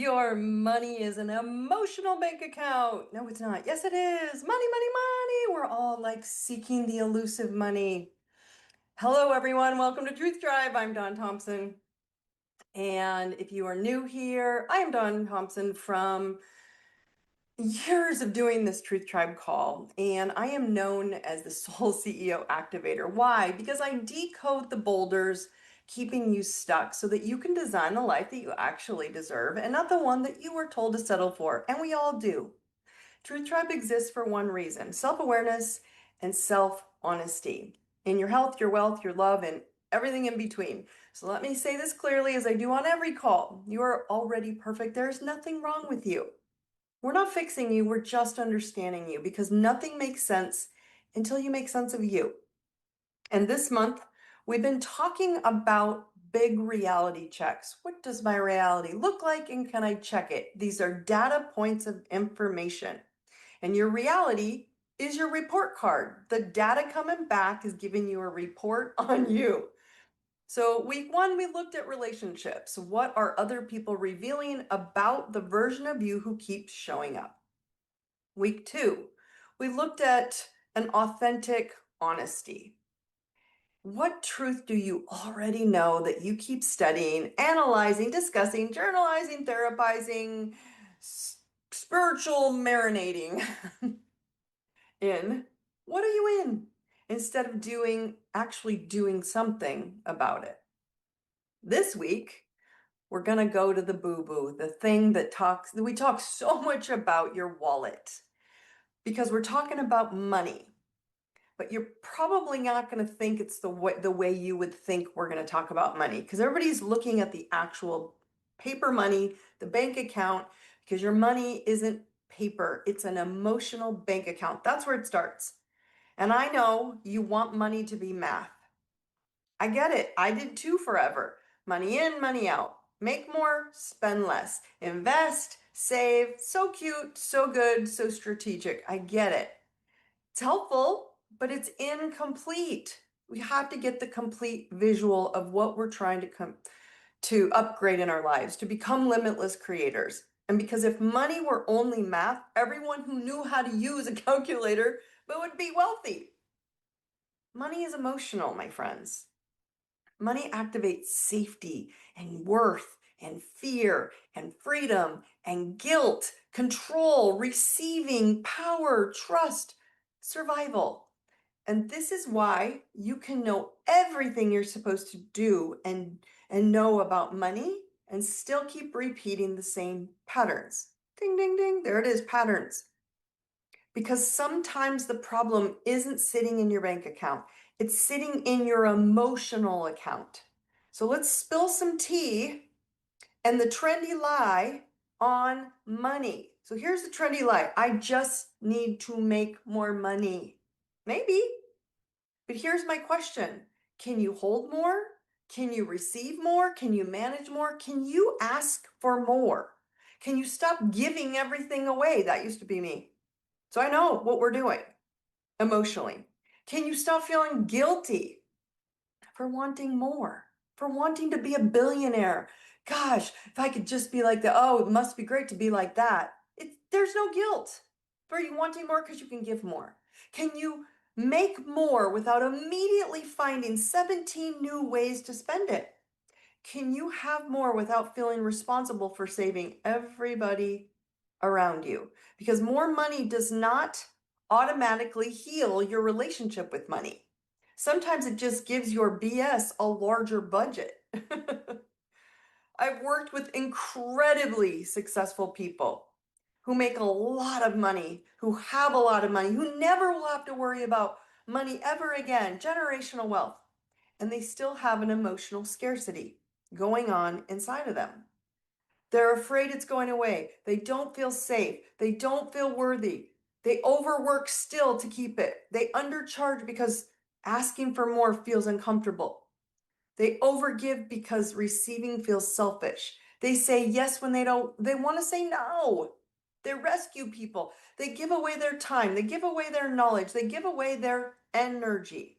Your money is an emotional bank account. No, it's not. Yes, it is. Money, money, money. We're all like seeking the elusive money. Hello, everyone. Welcome to Truth Drive. I'm Don Thompson. And if you are new here, I am Don Thompson from years of doing this Truth Tribe call. And I am known as the Soul CEO Activator. Why? Because I decode the boulders keeping you stuck so that you can design the life that you actually deserve and not the one that you were told to settle for. And we all do. Truth Tribe exists for one reason: self-awareness and self-honesty in your health, your wealth, your love, and everything in between. So let me say this clearly, as I do on every call. You are already perfect. There's nothing wrong with you. We're not fixing you, we're just understanding you, because nothing makes sense until you make sense of you. And this month, we've been talking about big reality checks. What does my reality look like, and can I check it? These are data points of information. And your reality is your report card. The data coming back is giving you a report on you. So week one, we looked at relationships. What are other people revealing about the version of you who keeps showing up? Week two, we looked at an authentic honesty. What truth do you already know that you keep studying, analyzing, discussing, journalizing, therapizing, spiritual marinating in? What are you in? Instead of actually doing something about it. This week, we're going to go to the boo-boo, the thing that we talk so much about, your wallet, because we're talking about money. But you're probably not going to think it's the way you would think we're going to talk about money, because everybody's looking at the actual paper money, the bank account, because your money isn't paper. It's an emotional bank account. That's where it starts. And I know you want money to be math. I get it. I did too forever. Money in, money out. Make more, spend less. Invest, save. So cute, so good, so strategic. I get it. It's helpful, but it's incomplete. We have to get the complete visual of what we're trying to upgrade in our lives, to become limitless creators. And because if money were only math, everyone who knew how to use a calculator would be wealthy. Money is emotional, my friends. Money activates safety and worth and fear and freedom and guilt, control, receiving, power, trust, survival. And this is why you can know everything you're supposed to do and know about money and still keep repeating the same patterns. Ding, ding, ding. There it is, patterns. Because sometimes the problem isn't sitting in your bank account. It's sitting in your emotional account. So let's spill some tea and the trendy lie on money. So here's the trendy lie. I just need to make more money. Maybe. But here's my question. Can you hold more? Can you receive more? Can you manage more? Can you ask for more? Can you stop giving everything away? That used to be me. So I know what we're doing emotionally. Can you stop feeling guilty for wanting more, for wanting to be a billionaire? Gosh, if I could just be like that, oh, it must be great to be like that. There's no guilt for you wanting more because you can give more. Can you make more without immediately finding 17 new ways to spend it? Can you have more without feeling responsible for saving everybody around you? Because more money does not automatically heal your relationship with money. Sometimes it just gives your BS a larger budget. I've worked with incredibly successful people who make a lot of money, who have a lot of money, who never will have to worry about money ever again, generational wealth, and they still have an emotional scarcity going on inside of them. They're afraid it's going away. They don't feel safe. They don't feel worthy. They overwork still to keep it. They undercharge because asking for more feels uncomfortable. They overgive because receiving feels selfish. They say yes when they want to say no. They rescue people. They give away their time. They give away their knowledge. They give away their energy.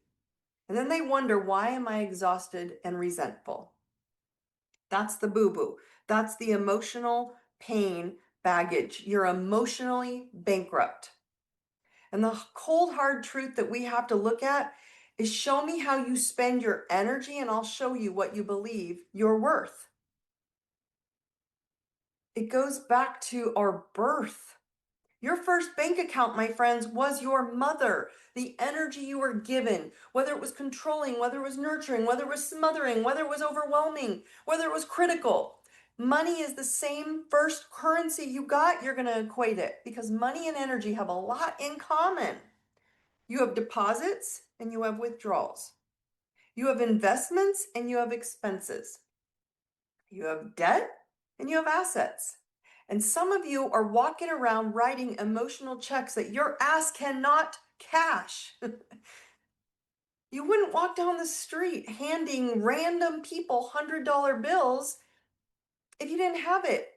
And then they wonder, why am I exhausted and resentful? That's the boo-boo. That's the emotional pain, baggage. You're emotionally bankrupt. And the cold, hard truth that we have to look at is show me how you spend your energy, and I'll show you what you believe you're worth. It goes back to our birth. Your first bank account, my friends, was your mother. The energy you were given, whether it was controlling, whether it was nurturing, whether it was smothering, whether it was overwhelming, whether it was critical. Money is the same first currency you got, you're going to equate it, because money and energy have a lot in common. You have deposits and you have withdrawals. You have investments and you have expenses. You have debt and you have assets. And some of you are walking around writing emotional checks that your ass cannot cash. You wouldn't walk down the street handing random people $100 bills if you didn't have it.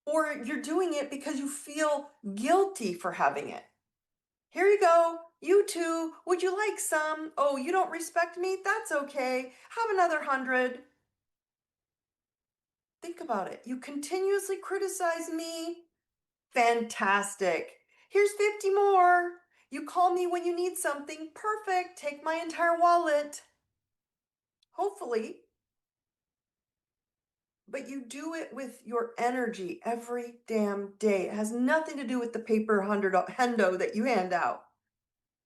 Or you're doing it because you feel guilty for having it. Here you go. You too. Would you like some? Oh, you don't respect me? That's okay. Have another 100. Think about it. You continuously criticize me. Fantastic. Here's 50 more. You call me when you need something. Perfect. Take my entire wallet. Hopefully. But you do it with your energy every damn day. It has nothing to do with the paper hundo that you hand out.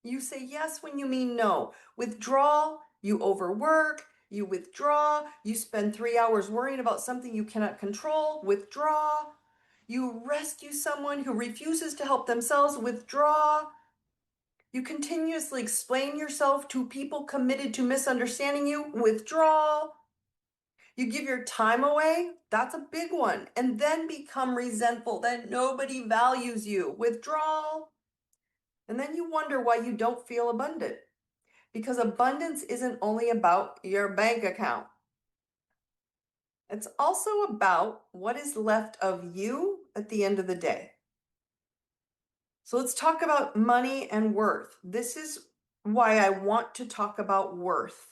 You say yes when you mean no. Withdrawal, you overwork, you withdraw, you spend 3 hours worrying about something you cannot control, withdraw. You rescue someone who refuses to help themselves, withdraw. You continuously explain yourself to people committed to misunderstanding you, withdraw. You give your time away, that's a big one, and then become resentful that nobody values you, withdraw. And then you wonder why you don't feel abundant. Because abundance isn't only about your bank account. It's also about what is left of you at the end of the day. So let's talk about money and worth. This is why I want to talk about worth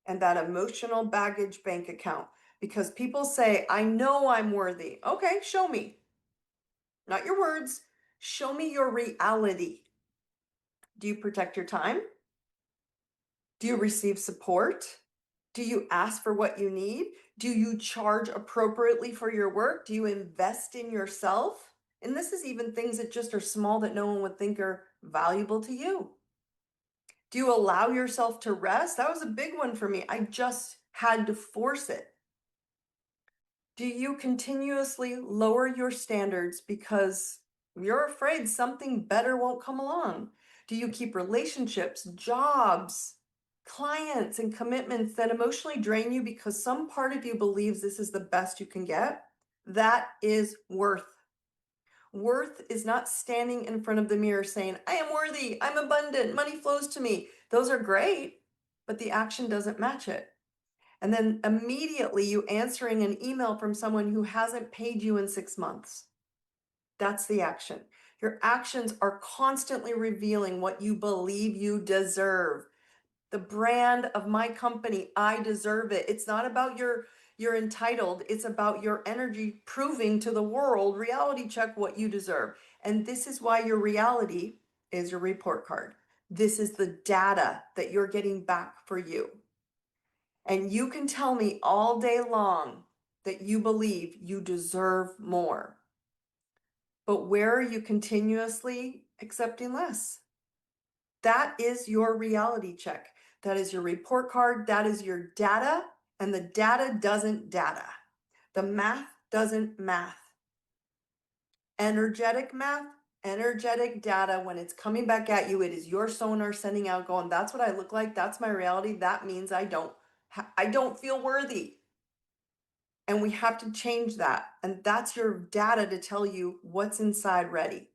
and that emotional baggage bank account. Because people say, I know I'm worthy. Okay, show me. Not your words. Show me your reality. Do you protect your time? Do you receive support? Do you ask for what you need? Do you charge appropriately for your work? Do you invest in yourself? And this is even things that just are small that no one would think are valuable to you. Do you allow yourself to rest? That was a big one for me. I just had to force it. Do you continuously lower your standards because you're afraid something better won't come along? Do you keep relationships, jobs, clients, and commitments that emotionally drain you because some part of you believes this is the best you can get? That is worth. Worth is not standing in front of the mirror saying, I am worthy, I'm abundant, money flows to me. Those are great, but the action doesn't match it. And then immediately you answering an email from someone who hasn't paid you in 6 months. That's the action. Your actions are constantly revealing what you believe you deserve. The brand of my company, I deserve it. It's not about you're entitled. It's about your energy proving to the world, reality check what you deserve. And this is why your reality is your report card. This is the data that you're getting back for you. And you can tell me all day long that you believe you deserve more. But where are you continuously accepting less? That is your reality check. That is your report card. That is your data. And the data doesn't data. The math doesn't math. Energetic math, energetic data, when it's coming back at you, it is your sonar sending out going, that's what I look like. That's my reality. That means I don't feel worthy. And we have to change that. And that's your data to tell you what's inside ready.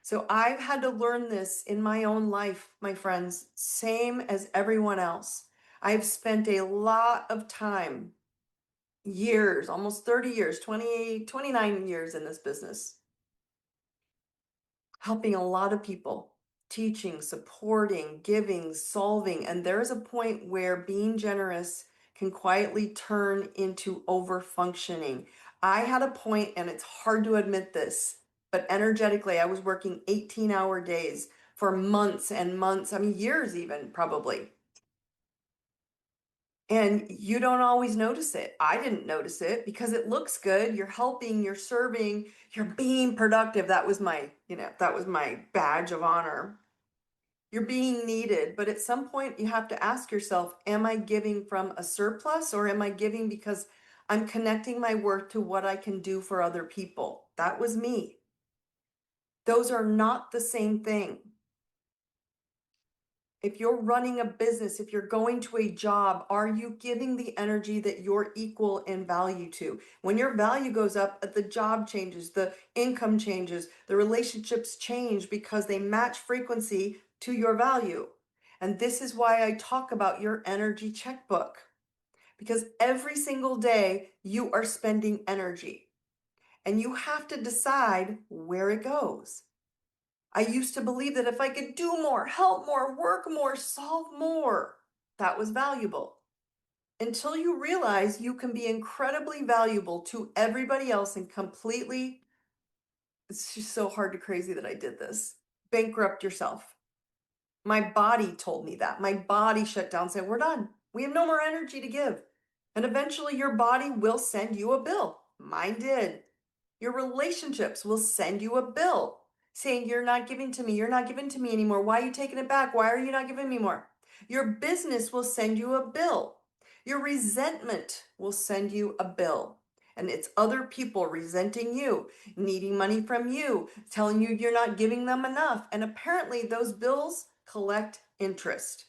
So I've had to learn this in my own life, my friends, same as everyone else. I've spent a lot of time, years, almost 30 years, 28, 29 years in this business, helping a lot of people, teaching, supporting, giving, solving. And there's a point where being generous can quietly turn into over functioning. I had a point, and it's hard to admit this, but energetically, I was working 18-hour days for months and months, I mean, years even, probably. And you don't always notice it. I didn't notice it because it looks good. You're helping, you're serving, you're being productive. That was my badge of honor. You're being needed, but at some point you have to ask yourself, am I giving from a surplus, or am I giving because I'm connecting my worth to what I can do for other people? That was me. Those are not the same thing. If you're running a business, if you're going to a job, are you giving the energy that you're equal in value to? When your value goes up, the job changes, the income changes, the relationships change because they match frequency to your value. And this is why I talk about your energy checkbook, because every single day you are spending energy and you have to decide where it goes. I used to believe that if I could do more, help more, work more, solve more, that was valuable. Until you realize you can be incredibly valuable to everybody else and completely, it's just so hard to crazy that I did this, bankrupt yourself. My body told me that. My body shut down, said, we're done. We have no more energy to give. And eventually your body will send you a bill. Mine did. Your relationships will send you a bill saying, you're not giving to me. You're not giving to me anymore. Why are you taking it back? Why are you not giving me more? Your business will send you a bill. Your resentment will send you a bill. And it's other people resenting you, needing money from you, telling you you're not giving them enough. And apparently those bills collect interest.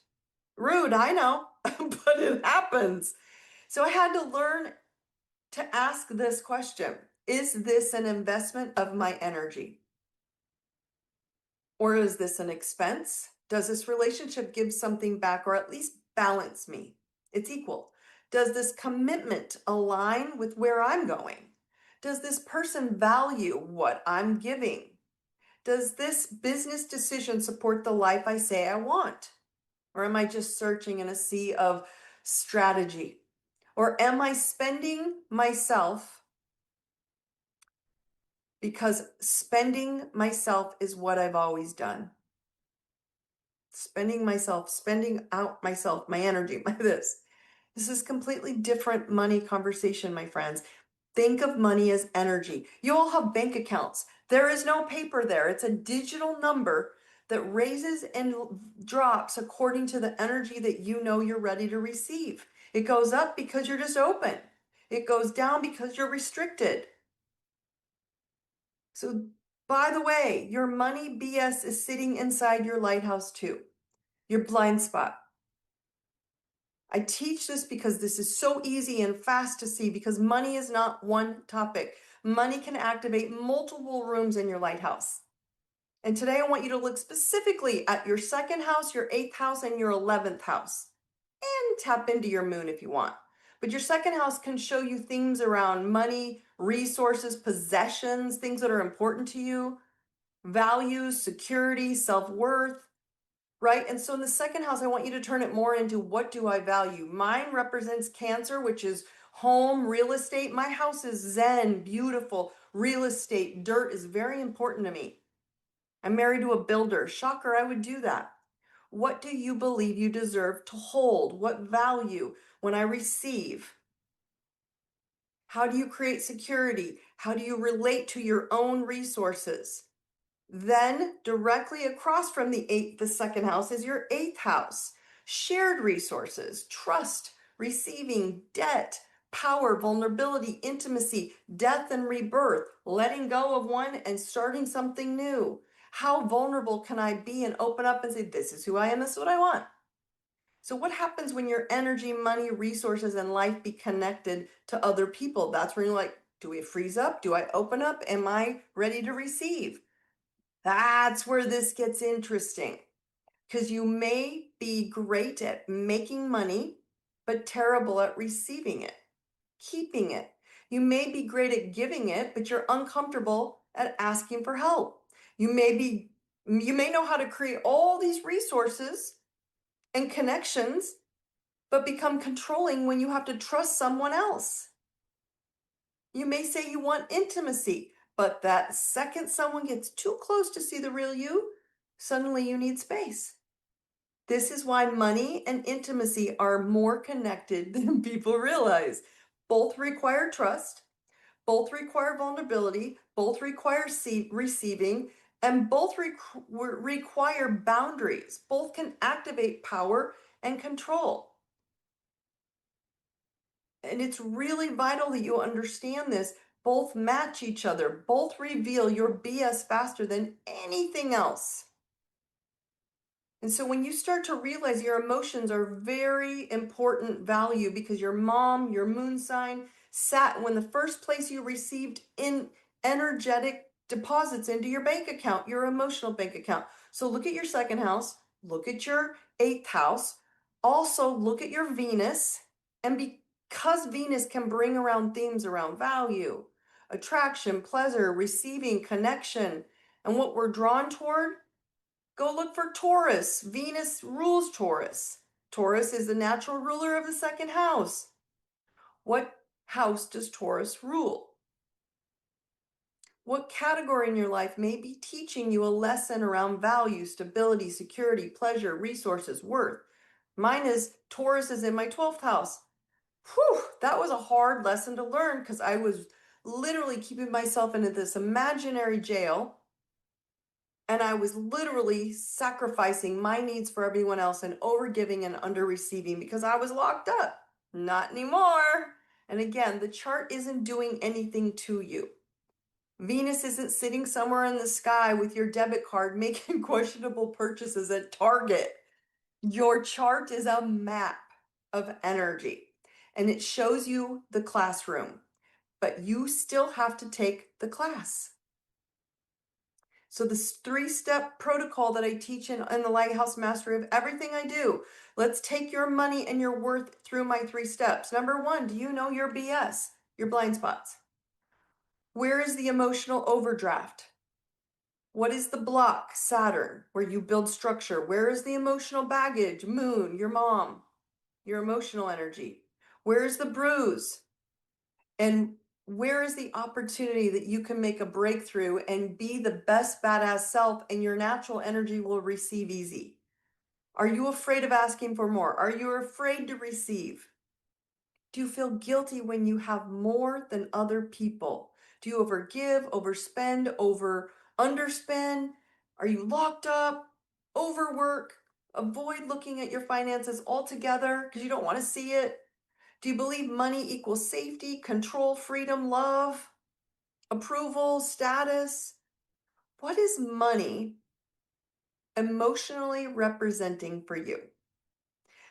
Rude, I know, but it happens. So I had to learn to ask this question. Is this an investment of my energy? Or is this an expense? Does this relationship give something back, or at least balance me? It's equal. Does this commitment align with where I'm going? Does this person value what I'm giving? Does this business decision support the life I say I want? Or am I just searching in a sea of strategy? Or am I spending myself because spending myself is what I've always done? Spending myself, spending out myself, my energy, my this. This is completely different money conversation, my friends. Think of money as energy. You all have bank accounts. There is no paper there. It's a digital number that raises and drops according to the energy that you know you're ready to receive. It goes up because you're just open. It goes down because you're restricted. So, by the way, your money BS is sitting inside your lighthouse too, your blind spot. I teach this because this is so easy and fast to see, because money is not one topic. Money can activate multiple rooms in your lighthouse. And today I want you to look specifically at your second house, your 8th house, and your 11th house. And tap into your moon if you want. But your second house can show you themes around money, resources, possessions, things that are important to you, values, security, self-worth. Right? And so in the second house, I want you to turn it more into, what do I value? Mine represents Cancer, which is home, real estate. My house is Zen, beautiful, real estate. Dirt is very important to me. I'm married to a builder. Shocker, I would do that. What do you believe you deserve to hold? What value when I receive? How do you create security? How do you relate to your own resources? Then directly across from the second house is your 8th house. Shared resources, trust, receiving, debt, power, vulnerability, intimacy, death and rebirth, letting go of one and starting something new. How vulnerable can I be and open up and say, this is who I am, this is what I want. So what happens when your energy, money, resources, and life be connected to other people? That's when you're like, do we freeze up? Do I open up? Am I ready to receive? That's where this gets interesting, because you may be great at making money, but terrible at receiving it, keeping it. You may be great at giving it, but you're uncomfortable at asking for help. You may know how to create all these resources and connections, but become controlling when you have to trust someone else. You may say you want intimacy, but that second someone gets too close to see the real you, suddenly you need space. This is why money and intimacy are more connected than people realize. Both require trust, both require vulnerability, both require receiving, and both require boundaries. Both can activate power and control. And it's really vital that you understand this. Both match each other, both reveal your BS faster than anything else. And so when you start to realize your emotions are very important value because your mom, your moon sign, sat when the first place you received in energetic deposits into your bank account, your emotional bank account. So look at your second house, look at your eighth house, also look at your Venus. And because Venus can bring around themes around value, attraction, pleasure, receiving, connection, and what we're drawn toward, go look for Taurus. Venus rules Taurus. Taurus is the natural ruler of the second house. What house does Taurus rule? What category in your life may be teaching you a lesson around value, stability, security, pleasure, resources, worth? Mine is Taurus is in my 12th house. Whew, that was a hard lesson to learn because I was literally keeping myself into this imaginary jail. And I was literally sacrificing my needs for everyone else and overgiving and under receiving because I was locked up. Not anymore. And again, the chart isn't doing anything to you. Venus isn't sitting somewhere in the sky with your debit card making questionable purchases at Target. Your chart is a map of energy and it shows you the classroom, but you still have to take the class. So this 3-step protocol that I teach in the Lighthouse Mastery of everything I do. Let's take your money and your worth through my 3 steps. Number 1, do you know your BS, your blind spots? Where is the emotional overdraft? What is the block, Saturn, where you build structure? Where is the emotional baggage, Moon, your mom, your emotional energy? Where is the bruise? And where is the opportunity that you can make a breakthrough and be the best badass self and your natural energy will receive easy? Are you afraid of asking for more? Are you afraid to receive? Do you feel guilty when you have more than other people? Do you overgive, overspend, underspend? Are you locked up, overwork, avoid looking at your finances altogether because you don't want to see it? Do you believe money equals safety, control, freedom, love, approval, status? What is money emotionally representing for you?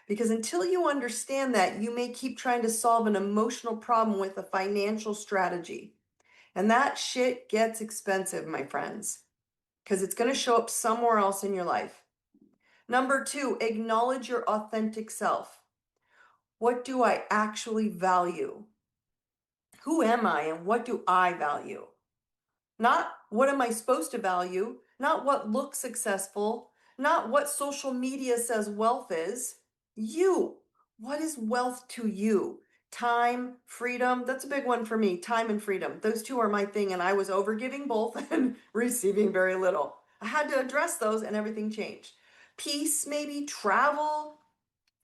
Because until you understand that, you may keep trying to solve an emotional problem with a financial strategy. And that shit gets expensive, my friends, because it's going to show up somewhere else in your life. Number 2, acknowledge your authentic self. What do I actually value? Who am I and what do I value? Not what am I supposed to value, not what looks successful, not what social media says wealth is. You. What is wealth to you? Time, freedom, that's a big one for me. Time and freedom. Those two are my thing, and I was overgiving both and receiving very little. I had to address those, and everything changed. Peace, maybe travel,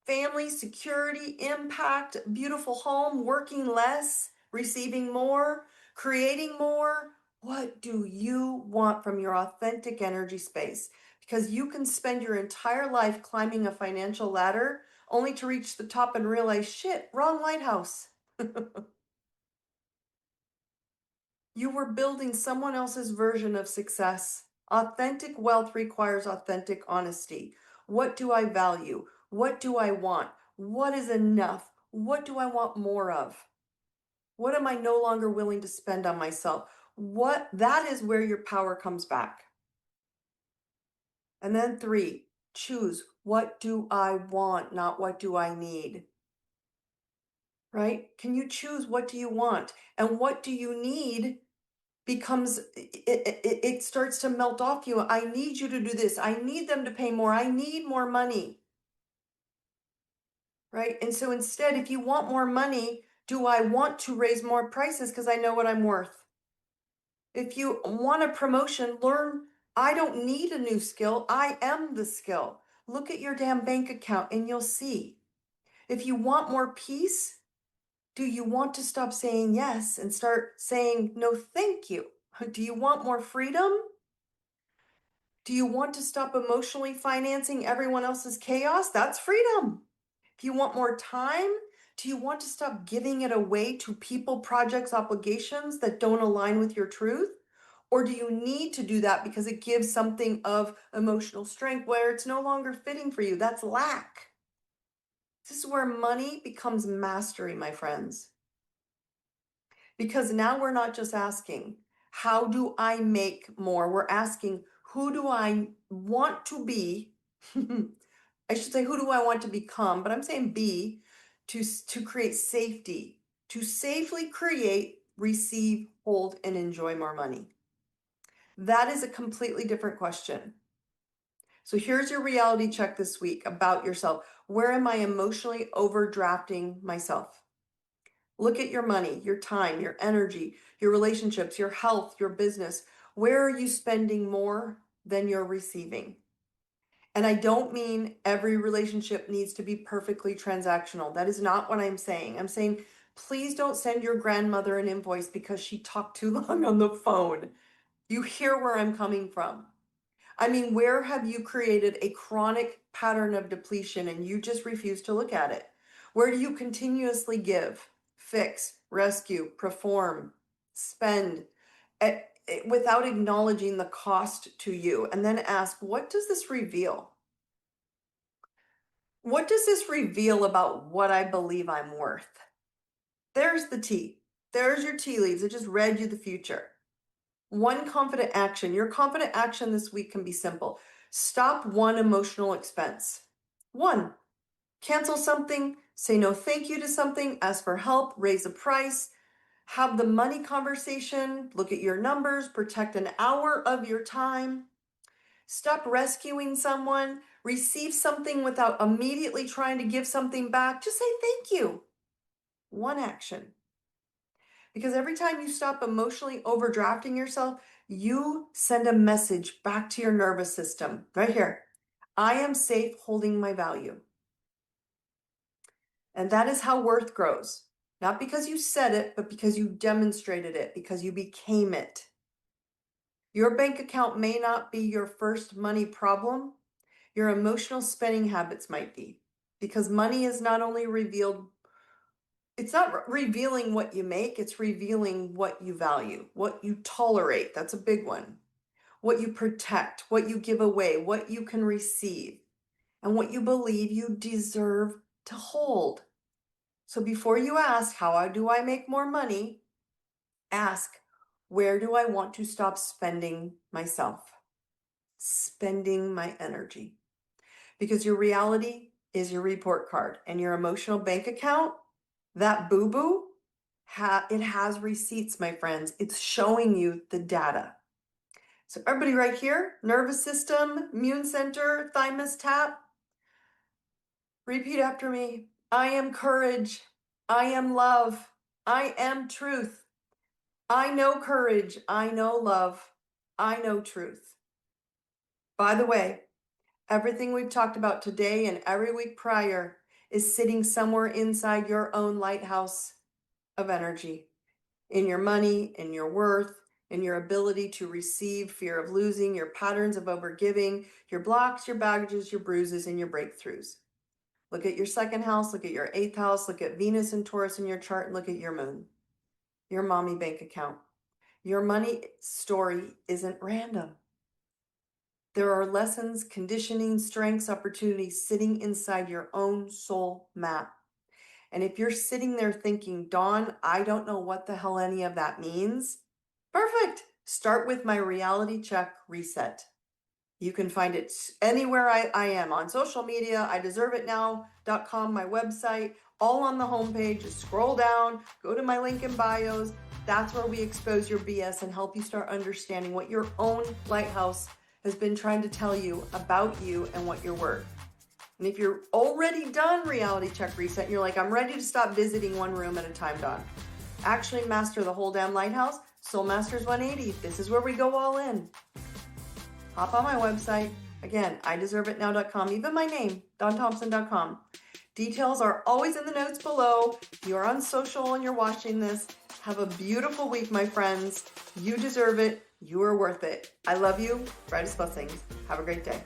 family, security, impact, beautiful home, working less, receiving more, creating more. What do you want from your authentic energy space? Because you can spend your entire life climbing a financial ladder only to reach the top and realize, shit, wrong lighthouse. You were building someone else's version of success. Authentic wealth requires authentic honesty. What do I value? What do I want? What is enough? What do I want more of? What am I no longer willing to spend on myself? That is where your power comes back. And then 3, choose what do I want, not what do I need. Right? Can you choose what do you want? And what do you need becomes, it starts to melt off you. I need you to do this. I need them to pay more. I need more money. Right? And so instead, if you want more money, Do I want to raise more prices because I know what I'm worth? If you want a promotion, learn I don't need a new skill. I am the skill. Look at your damn bank account and you'll see. If you want more peace, do you want to stop saying yes and start saying no, thank you? Do you want more freedom? Do you want to stop emotionally financing everyone else's chaos? That's freedom. If you want more time, do you want to stop giving it away to people, projects, obligations that don't align with your truth? Or do you need to do that because it gives something of emotional strength where it's no longer fitting for you? That's lack. This is where money becomes mastery, my friends. Because now we're not just asking, how do I make more? We're asking, who do I want to be? I should say, who do I want to become? But I'm saying be to create safety, to safely create, receive, hold, and enjoy more money. That is a completely different question. So here's your reality check this week about yourself. Where am I emotionally overdrafting myself? Look at your money, your time, your energy, your relationships, your health, your business. Where are you spending more than you're receiving? And I don't mean every relationship needs to be perfectly transactional. That is not what I'm saying. I'm saying, please don't send your grandmother an invoice because she talked too long on the phone. You hear where I'm coming from. I mean, where have you created a chronic pattern of depletion and you just refuse to look at it? Where do you continuously give, fix, rescue, perform, spend without acknowledging the cost to you? And then ask, what does this reveal? What does this reveal about what I believe I'm worth? There's the tea. There's your tea leaves. I just read you the future. One confident action. Your confident action this week can be simple. Stop one emotional expense. One, cancel something, say no thank you to something, ask for help, raise a price, have the money conversation, look at your numbers, protect an hour of your time. Stop rescuing someone, receive something without immediately trying to give something back. Just say thank you. One action. Because every time you stop emotionally overdrafting yourself, you send a message back to your nervous system right here. I am safe holding my value. And that is how worth grows. Not because you said it, but because you demonstrated it, because you became it. Your bank account may not be your first money problem. Your emotional spending habits might be. Because money is not only revealed, it's not revealing what you make, it's revealing what you value, what you tolerate. That's a big one. What you protect, what you give away, what you can receive, and what you believe you deserve to hold. So before you ask, how do I make more money? Ask, where do I want to stop spending myself? Spending my energy. Because your reality is your report card, and your emotional bank account, that boo-boo, it has receipts, my friends. It's showing you the data. So everybody right here, nervous system, immune center, thymus tap. Repeat after me. I am courage. I am love. I am truth. I know courage. I know love. I know truth. By the way, everything we've talked about today and every week prior is sitting somewhere inside your own lighthouse of energy, in your money, in your worth, in your ability to receive, fear of losing, your patterns of overgiving, your blocks, your baggages, your bruises, and your breakthroughs. Look at your second house, look at your eighth house, look at Venus and Taurus in your chart, and look at your moon, your mommy bank account. Your money story isn't random. There are lessons, conditioning, strengths, opportunities sitting inside your own soul map. And if you're sitting there thinking, Dawn, I don't know what the hell any of that means, perfect. Start with my reality check reset. You can find it anywhere I am on social media, IDeserveItNow.com, my website, all on the homepage. Just scroll down, go to my link in bios. That's where we expose your BS and help you start understanding what your own lighthouse has been trying to tell you about you and what you're worth. And if you're already done reality check reset and you're like, I'm ready to stop visiting one room at a time, Don, actually master the whole damn lighthouse, Soul Masters 180. This is where we go all in. Hop on my website. Again, IDeserveItNow.com, even my name, DonThompson.com. Details are always in the notes below. If you're on social and you're watching this, have a beautiful week, my friends. You deserve it. You are worth it. I love you. Brightest blessings. Have a great day.